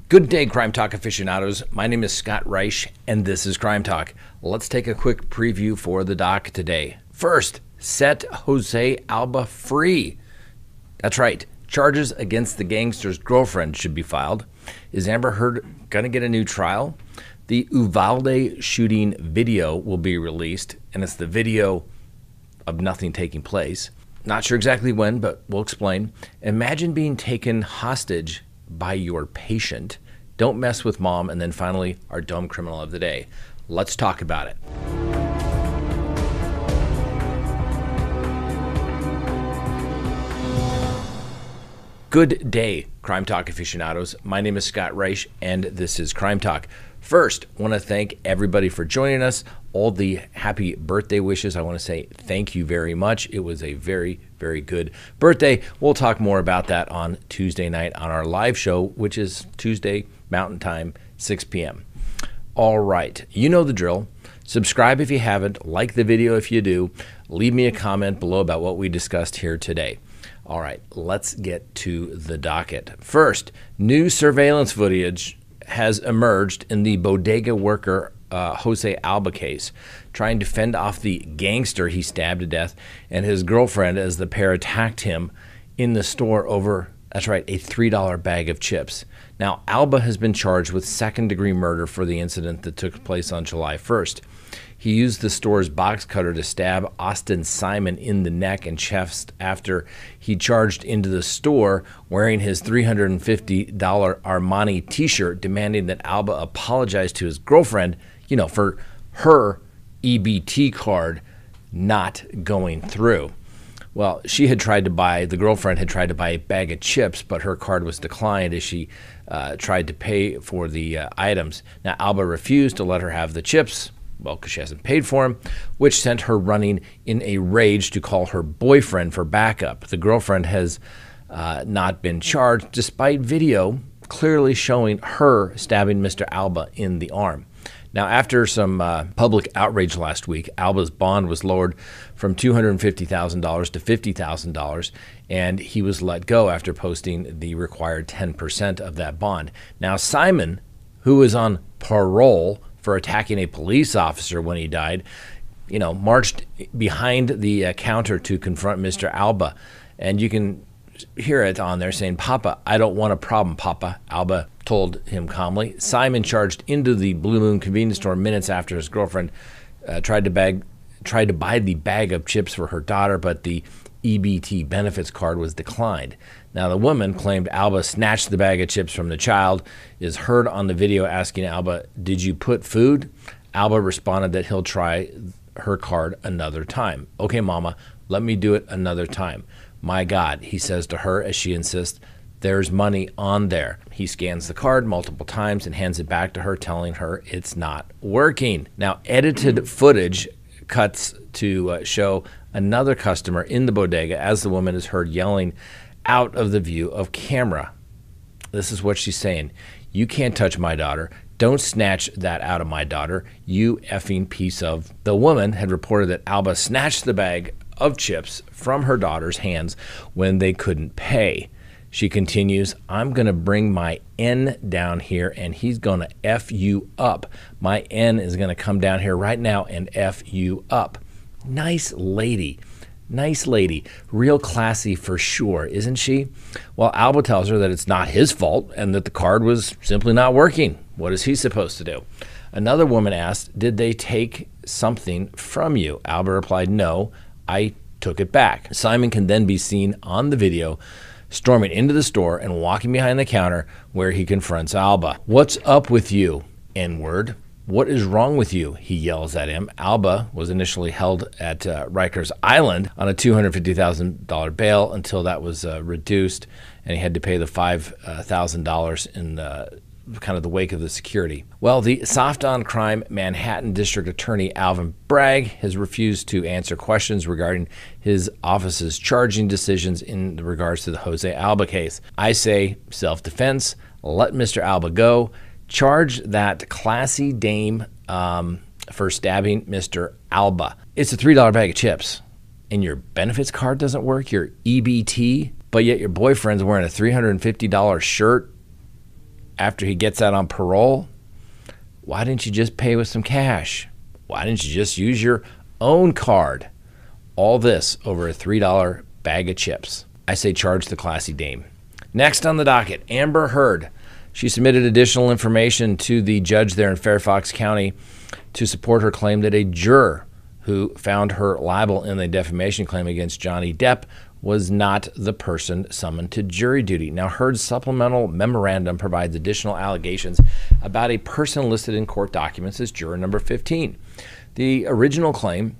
Good day, Crime Talk aficionados. My name is Scott Reich, and this is Crime Talk. Let's take a quick preview for the doc today. First, set Jose Alba free. That's right. Charges against the gangster's girlfriend should be filed. Is Amber Heard going to get a new trial? The Uvalde shooting video will be released, and it's the video of nothing taking place. Not sure exactly when, but we'll explain. Imagine being taken hostage by your patient. Don't mess with mom. And then finally, our dumb criminal of the day. Let's talk about it. Good day, Crime Talk aficionados. My name is Scott Reich, and this is Crime Talk. First, I want to thank everybody for joining us. All the happy birthday wishes. I want to say thank you very much. It was a very, very good birthday. We'll talk more about that on Tuesday night on our live show, which is Tuesday Mountain Time, 6 p.m. All right, you know the drill. Subscribe if you haven't. Like the video if you do. Leave me a comment below about what we discussed here today. All right, let's get to the docket. First, new surveillance footage has emerged in the bodega worker Jose Alba case, trying to fend off the gangster he stabbed to death and his girlfriend as the pair attacked him in the store over, that's right, a $3 bag of chips. Now, Alba has been charged with second-degree murder for the incident that took place on July 1st. He used the store's box cutter to stab Austin Simon in the neck and chest after he charged into the store wearing his $350 Armani t-shirt, demanding that Alba apologize to his girlfriend, for her EBT card not going through. Well, the girlfriend had tried to buy a bag of chips, but her card was declined as she tried to pay for the items. Now, Alba refused to let her have the chips, well, because she hasn't paid for them, which sent her running in a rage to call her boyfriend for backup. The girlfriend has not been charged, despite video clearly showing her stabbing Mr. Alba in the arm. Now, after some public outrage last week, Alba's bond was lowered from $250,000 to $50,000, and he was let go after posting the required 10% of that bond. Now, Simon, who was on parole for attacking a police officer when he died, marched behind the counter to confront Mr. Alba. And you can hear it on there saying, "Papa, I don't want a problem, Papa," Alba told him calmly. Simon charged into the Blue Moon convenience store minutes after his girlfriend tried to buy the bag of chips for her daughter, but the EBT benefits card was declined. Now, the woman claimed Alba snatched the bag of chips from the child, is heard on the video asking Alba, "Did you put food?" Alba responded that he'll try her card another time. "Okay, Mama, let me do it another time." "My God," he says to her as she insists, "there's money on there." He scans the card multiple times and hands it back to her, telling her it's not working. Now, edited footage cuts to show another customer in the bodega as the woman is heard yelling out of the view of camera. This is what she's saying: "You can't touch my daughter. Don't snatch that out of my daughter, you effing piece of..." The woman had reported that Alba snatched the bag of chips from her daughter's hands when they couldn't pay. She continues, "I'm going to bring my N down here and he's going to F you up. My N is going to come down here right now and F you up." Nice lady. Nice lady. Real classy for sure, isn't she? Well, Alba tells her that it's not his fault and that the card was simply not working. What is he supposed to do? Another woman asked, "Did they take something from you?" Alba replied, "No, I took it back." Simon can then be seen on the video storming into the store and walking behind the counter where he confronts Alba. "What's up with you, N-word? What is wrong with you?" he yells at him. Alba was initially held at Rikers Island on a $250,000 bail until that was reduced, and he had to pay the $5,000 in kind of the wake of the security. Well, the soft on crime Manhattan District Attorney Alvin Bragg has refused to answer questions regarding his office's charging decisions in regards to the Jose Alba case. I say self-defense, let Mr. Alba go, charge that classy dame for stabbing Mr. Alba. It's a $3 bag of chips, and your benefits card doesn't work, your EBT, but yet your boyfriend's wearing a $350 shirt. after he gets out on parole, why didn't you just pay with some cash? Why didn't you just use your own card? All this over a $3 bag of chips. I say charge the classy dame. Next on the docket, Amber Heard. She submitted additional information to the judge there in Fairfax County to support her claim that a juror who found her liable in the defamation claim against Johnny Depp was not the person summoned to jury duty. Now, Heard's supplemental memorandum provides additional allegations about a person listed in court documents as juror number 15. The original claim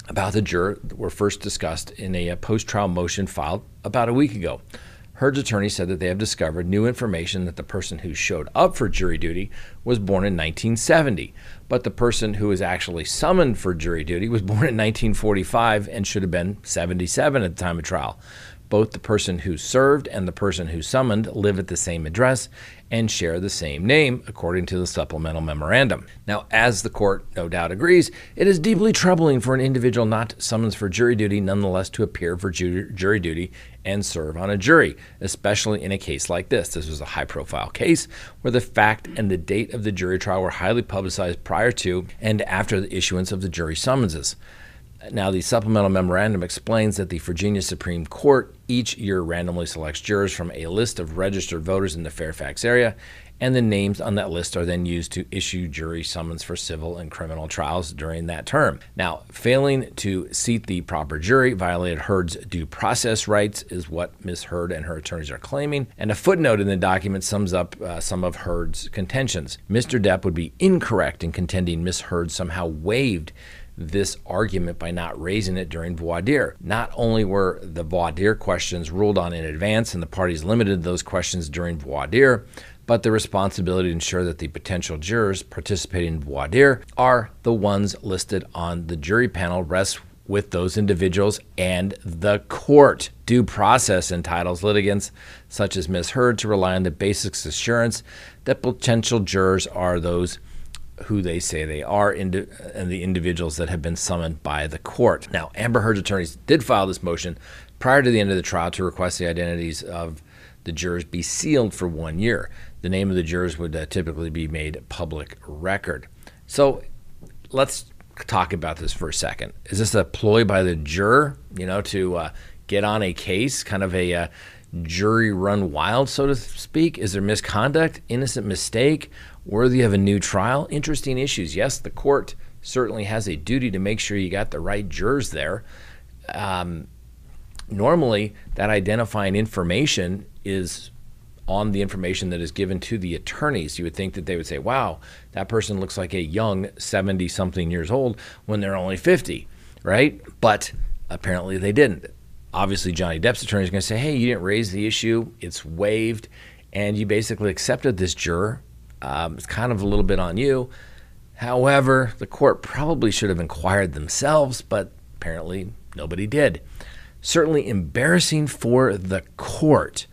about the juror were first discussed in a post-trial motion filed about a week ago. Heard's attorney said that they have discovered new information that the person who showed up for jury duty was born in 1970, but the person who was actually summoned for jury duty was born in 1945 and should have been 77 at the time of trial. Both the person who served and the person who summoned live at the same address and share the same name, according to the supplemental memorandum. Now, as the court no doubt agrees, it is deeply troubling for an individual not summoned for jury duty nonetheless to appear for jury duty and serve on a jury, especially in a case like this. This was a high-profile case where the fact and the date of the jury trial were highly publicized prior to and after the issuance of the jury summonses. Now, the supplemental memorandum explains that the Virginia Supreme Court each year randomly selects jurors from a list of registered voters in the Fairfax area, and the names on that list are then used to issue jury summons for civil and criminal trials during that term. Now, failing to seat the proper jury violated Heard's due process rights, is what Ms. Heard and her attorneys are claiming, and a footnote in the document sums up some of Heard's contentions. Mr. Depp would be incorrect in contending Ms. Heard somehow waived this argument by not raising it during voir dire. Not only were the voir dire questions ruled on in advance and the parties limited those questions during voir dire, but the responsibility to ensure that the potential jurors participating in voir dire are the ones listed on the jury panel rests with those individuals and the court. Due process entitles litigants such as Ms. Heard to rely on the basic assurance that potential jurors are those who they say they are, and the individuals that have been summoned by the court. Now, Amber Heard's attorneys did file this motion prior to the end of the trial to request the identities of the jurors be sealed for 1 year. The name of the jurors would typically be made public record. So let's talk about this for a second. Is this a ploy by the juror, to get on a case, kind of a jury run wild, so to speak? Is there misconduct, innocent mistake, worthy of a new trial? Interesting issues. Yes, the court certainly has a duty to make sure you got the right jurors there. Normally, that identifying information is on the information that is given to the attorneys. You would think that they would say, wow, that person looks like a young 70-something years old when they're only 50, right? But apparently they didn't. Obviously, Johnny Depp's attorney is going to say, hey, you didn't raise the issue, it's waived, and you basically accepted this juror. It's kind of a little bit on you. However, the court probably should have inquired themselves, but apparently nobody did. Certainly embarrassing for the court.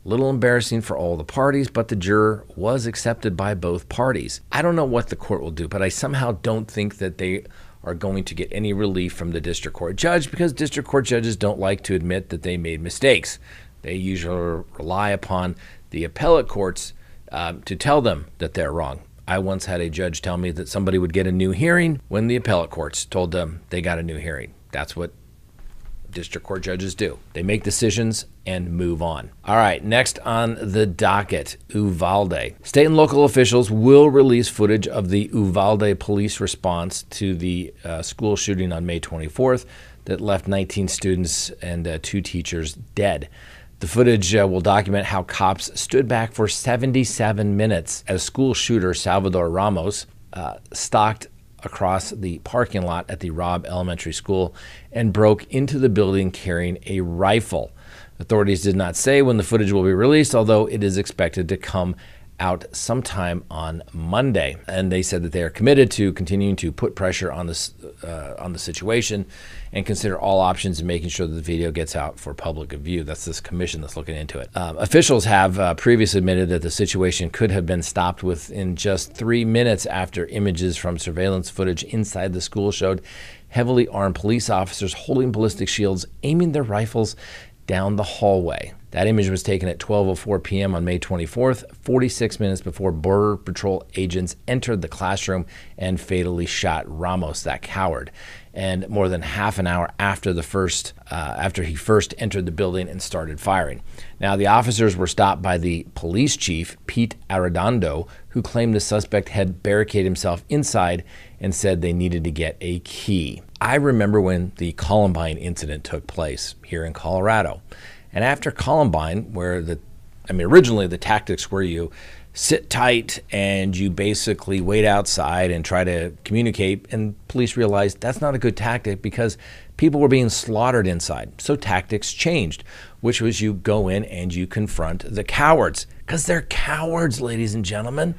A little embarrassing for all the parties, but the juror was accepted by both parties. I don't know what the court will do, but I somehow don't think that they are going to get any relief from the district court judge, because district court judges don't like to admit that they made mistakes. They usually rely upon the appellate courts to tell them that they're wrong. I once had a judge tell me that somebody would get a new hearing when the appellate courts told them they got a new hearing. That's what district court judges do. They make decisions and move on. All right, next on the docket, Uvalde. State and local officials will release footage of the Uvalde police response to the school shooting on May 24th that left 19 students and 2 teachers dead. The footage will document how cops stood back for 77 minutes as school shooter Salvador Ramos stalked across the parking lot at the Robb Elementary School and broke into the building carrying a rifle. Authorities did not say when the footage will be released, although it is expected to come out sometime on Monday. And they said that they are committed to continuing to put pressure on the situation and consider all options in making sure that the video gets out for public view. That's this commission that's looking into it. Officials have previously admitted that the situation could have been stopped within just 3 minutes after images from surveillance footage inside the school showed heavily armed police officers holding ballistic shields, aiming their rifles down the hallway. That image was taken at 12:04 p.m. on May 24th, 46 minutes before Border Patrol agents entered the classroom and fatally shot Ramos, that coward, and more than half an hour after he first entered the building and started firing. Now, the officers were stopped by the police chief, Pete Arredondo, who claimed the suspect had barricaded himself inside and said they needed to get a key. I remember when the Columbine incident took place here in Colorado. And after Columbine, where originally the tactics were you sit tight and you basically wait outside and try to communicate, and police realized that's not a good tactic because people were being slaughtered inside. So tactics changed, which was you go in and you confront the cowards, because they're cowards, ladies and gentlemen.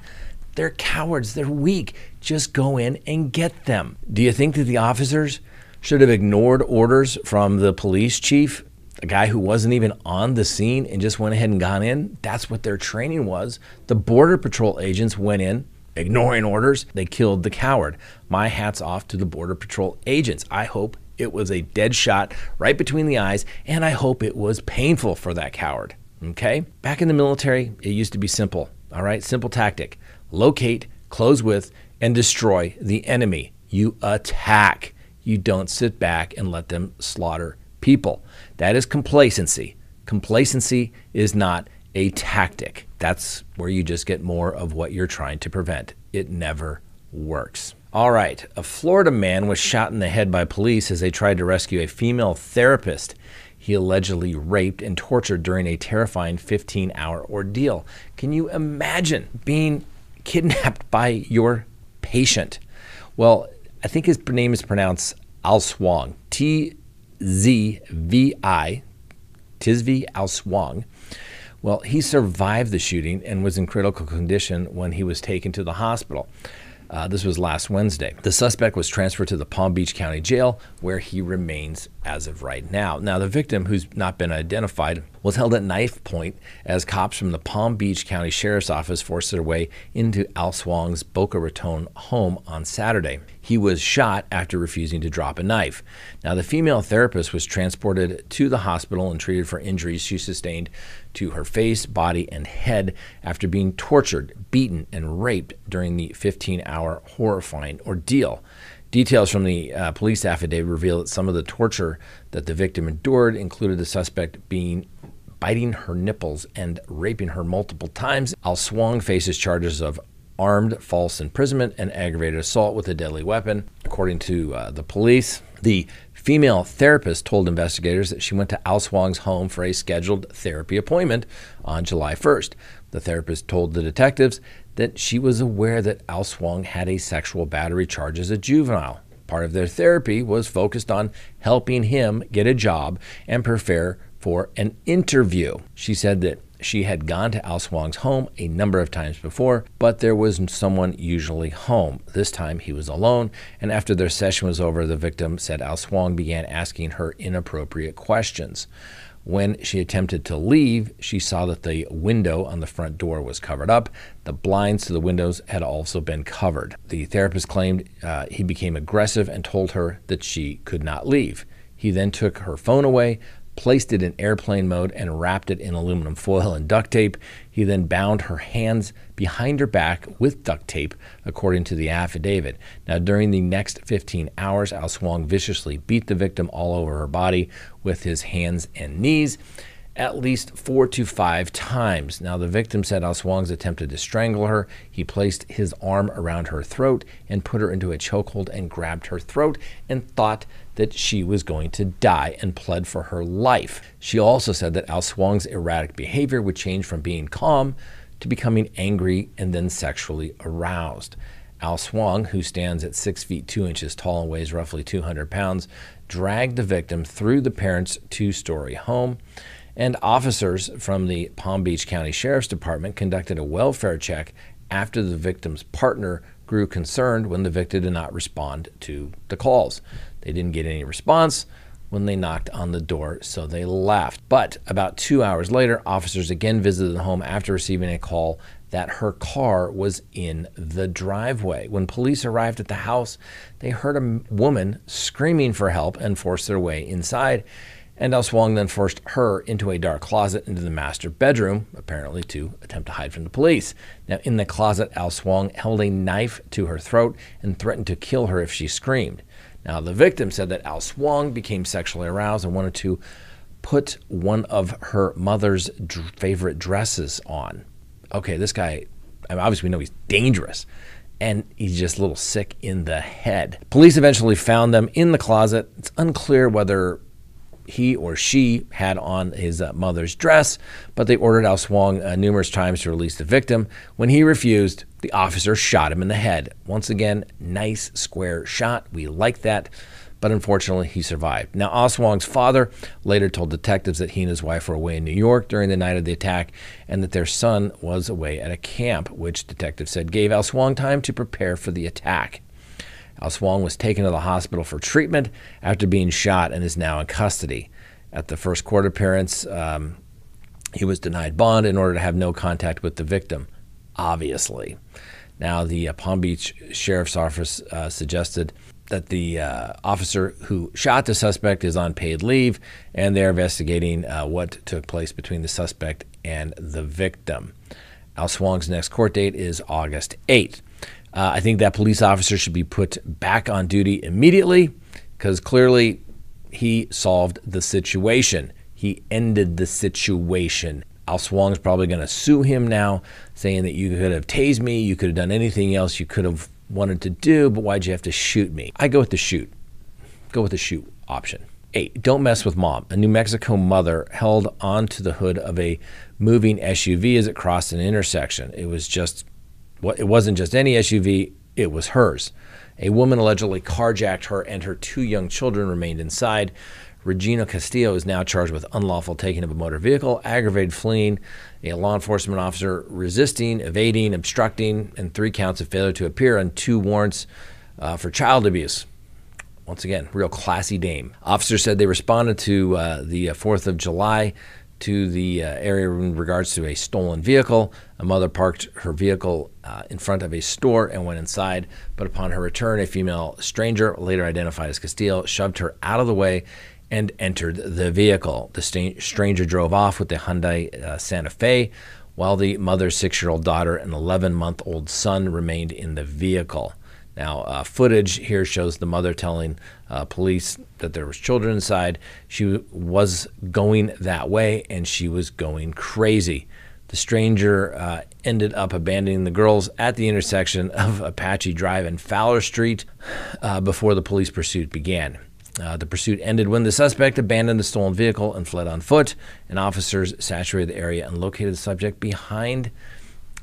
They're cowards. They're weak. Just go in and get them. Do you think that the officers should have ignored orders from the police chief, a guy who wasn't even on the scene, and just went ahead and gone in? That's what their training was. The Border Patrol agents went in, ignoring orders. They killed the coward. My hat's off to the Border Patrol agents. I hope it was a dead shot right between the eyes, and I hope it was painful for that coward. Okay? Back in the military, it used to be simple. All right? Simple tactic. Locate, close with, and destroy the enemy. You attack. You don't sit back and let them slaughter people. That is complacency. Complacency is not a tactic. That's where you just get more of what you're trying to prevent. It never works. All right. A Florida man was shot in the head by police as they tried to rescue a female therapist he allegedly raped and tortured during a terrifying 15-hour ordeal. Can you imagine being kidnapped by your patient? Well, I think his name is pronounced Alswong. T-Z-V-I, Tizvi Alswong. Well, he survived the shooting and was in critical condition when he was taken to the hospital. This was last Wednesday. The suspect was transferred to the Palm Beach County Jail, where he remains as of right now. Now, the victim, who's not been identified, was held at knife point as cops from the Palm Beach County Sheriff's Office forced their way into Alswong's Boca Raton home on Saturday. He was shot after refusing to drop a knife. Now, the female therapist was transported to the hospital and treated for injuries she sustained to her face, body, and head after being tortured, beaten, and raped during the 15-hour horrifying ordeal. Details from the police affidavit reveal that some of the torture that the victim endured included the suspect biting her nipples and raping her multiple times. Alswong faces charges of armed false imprisonment and aggravated assault with a deadly weapon. According to the police, the female therapist told investigators that she went to Alswong's home for a scheduled therapy appointment on July 1st. The therapist told the detectives that she was aware that Alswong had a sexual battery charge as a juvenile. Part of their therapy was focused on helping him get a job and prepare for an interview. She said that she had gone to Alswong's home a number of times before, but there was someone usually home. This time he was alone, and after their session was over, the victim said Alswong began asking her inappropriate questions. When she attempted to leave, she saw that the window on the front door was covered up. The blinds to the windows had also been covered. The therapist claimed he became aggressive and told her that she could not leave. He then took her phone away, placed it in airplane mode, and wrapped it in aluminum foil and duct tape. He then bound her hands behind her back with duct tape, according to the affidavit. Now, during the next 15 hours, Alswong viciously beat the victim all over her body with his hands and knees, at least 4 to 5 times. Now, the victim said Alswong's attempted to strangle her. He placed his arm around her throat and put her into a chokehold and grabbed her throat and thought that she was going to die and pled for her life. She also said that Alswong's erratic behavior would change from being calm to becoming angry and then sexually aroused. Alswong, who stands at 6 feet 2 inches tall and weighs roughly 200 pounds, dragged the victim through the parents' 2-story home. And officers from the Palm Beach County Sheriff's Department conducted a welfare check after the victim's partner grew concerned when the victim did not respond to the calls. They didn't get any response when they knocked on the door, so they left. But about 2 hours later, officers again visited the home after receiving a call that her car was in the driveway. When police arrived at the house, they heard a woman screaming for help and forced their way inside. and Al Swong then forced her into a dark closet into the master bedroom, apparently to attempt to hide from the police. Now, in the closet, Al Swong held a knife to her throat and threatened to kill her if she screamed. Now, the victim said that Al Swong became sexually aroused and wanted to put one of her mother's favorite dresses on. Okay, this guy, I mean, obviously we know he's dangerous, and he's just a little sick in the head. Police eventually found them in the closet. It's unclear whether he or she had on his mother's dress, but they ordered Al Swong numerous times to release the victim. When he refused, the officer shot him in the head. Once again, nice square shot. We like that, but unfortunately, he survived. Now, Al Swong's father later told detectives that he and his wife were away in New York during the night of the attack and that their son was away at a camp, which detectives said gave Al Swong time to prepare for the attack. Al Swong was taken to the hospital for treatment after being shot and is now in custody. At the first court appearance, he was denied bond in order to have no contact with the victim, obviously. Now, the Palm Beach Sheriff's Office suggested that the officer who shot the suspect is on paid leave, and they're investigating what took place between the suspect and the victim. Al Swong's next court date is August 8th. I think that police officer should be put back on duty immediately because clearly he solved the situation. He ended the situation. Al Swong's probably going to sue him now, saying that you could have tased me, you could have done anything else you could have wanted to do, but why'd you have to shoot me? I go with the shoot. Go with the shoot option. 8. Don't mess with mom. A New Mexico mother held onto the hood of a moving SUV as it crossed an intersection. It wasn't just any SUV, it was hers. A woman allegedly carjacked her and her 2 young children remained inside. Regina Castillo is now charged with unlawful taking of a motor vehicle, aggravated fleeing, a law enforcement officer resisting, evading, obstructing, and 3 counts of failure to appear on 2 warrants for child abuse. Once again, real classy dame. Officers said they responded to the 4th of July to the area in regards to a stolen vehicle. A mother parked her vehicle in front of a store and went inside, but upon her return, a female stranger, later identified as Castillo, shoved her out of the way and entered the vehicle. The stranger drove off with the Hyundai Santa Fe, while the mother's 6-year-old daughter and 11-month-old son remained in the vehicle. Now, footage here shows the mother telling police that there was children inside. She was going that way, and she was going crazy. The stranger ended up abandoning the girls at the intersection of Apache Drive and Fowler Street before the police pursuit began. The pursuit ended when the suspect abandoned the stolen vehicle and fled on foot, and officers saturated the area and located the subject behind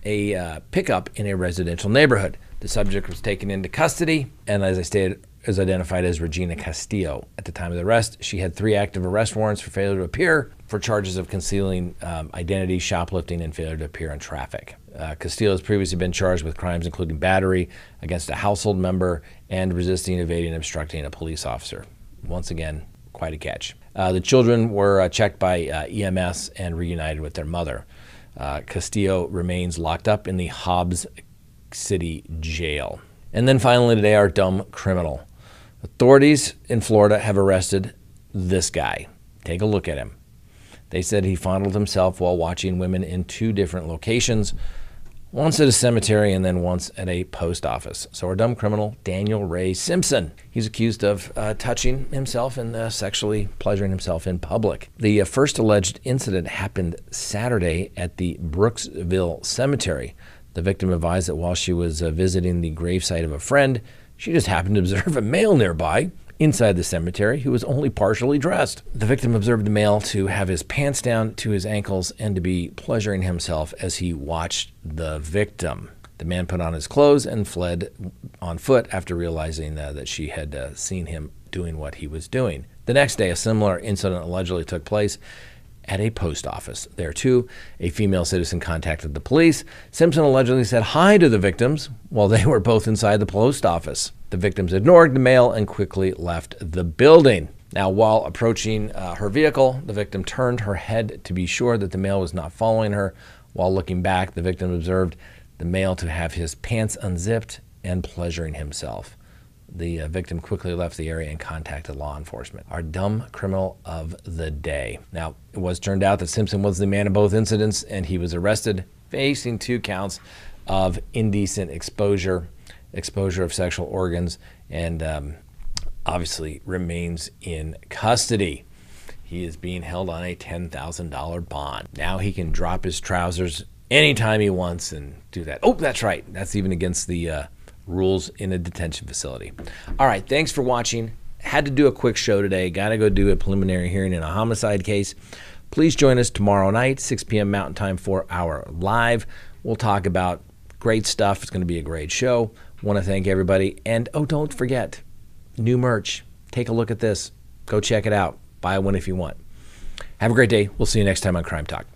a pickup in a residential neighborhood. The subject was taken into custody, and as I stated, is identified as Regina Castillo. At the time of the arrest, she had 3 active arrest warrants for failure to appear for charges of concealing identity, shoplifting, and failure to appear in traffic. Castillo has previously been charged with crimes including battery against a household member and resisting, evading, and obstructing a police officer. Once again, quite a catch. The children were checked by EMS and reunited with their mother. Castillo remains locked up in the Hobbs City Jail. And then finally today, our dumb criminal. Authorities in Florida have arrested this guy. Take a look at him. They said he fondled himself while watching women in 2 different locations, once at a cemetery and then once at a post office. So our dumb criminal, Daniel Ray Simpson. He's accused of touching himself and sexually pleasuring himself in public. The first alleged incident happened Saturday at the Brooksville Cemetery. The victim advised that while she was visiting the gravesite of a friend, she just happened to observe a male nearby inside the cemetery who was only partially dressed. The victim observed the male to have his pants down to his ankles and to be pleasuring himself as he watched the victim. The man put on his clothes and fled on foot after realizing that she had seen him doing what he was doing. The next day, a similar incident allegedly took place at a post office. There, too, a female citizen contacted the police. Simpson allegedly said hi to the victims while they were both inside the post office. The victims ignored the male and quickly left the building. Now, while approaching her vehicle, the victim turned her head to be sure that the male was not following her. While looking back, the victim observed the male to have his pants unzipped and pleasuring himself. The victim quickly left the area and contacted law enforcement. Our dumb criminal of the day. Now, it was turned out that Simpson was the man in both incidents, and he was arrested, facing 2 counts of indecent exposure of sexual organs, and obviously remains in custody. He is being held on a $10,000 bond. Now he can drop his trousers anytime he wants and do that. Oh, that's right. That's even against the rules in a detention facility. All right, thanks for watching. Had to do a quick show today. Got to go do a preliminary hearing in a homicide case. Please join us tomorrow night, 6 p.m. Mountain Time for our live. We'll talk about great stuff. It's going to be a great show. Want to thank everybody. And, oh, don't forget, new merch. Take a look at this. Go check it out. Buy one if you want. Have a great day. We'll see you next time on Crime Talk.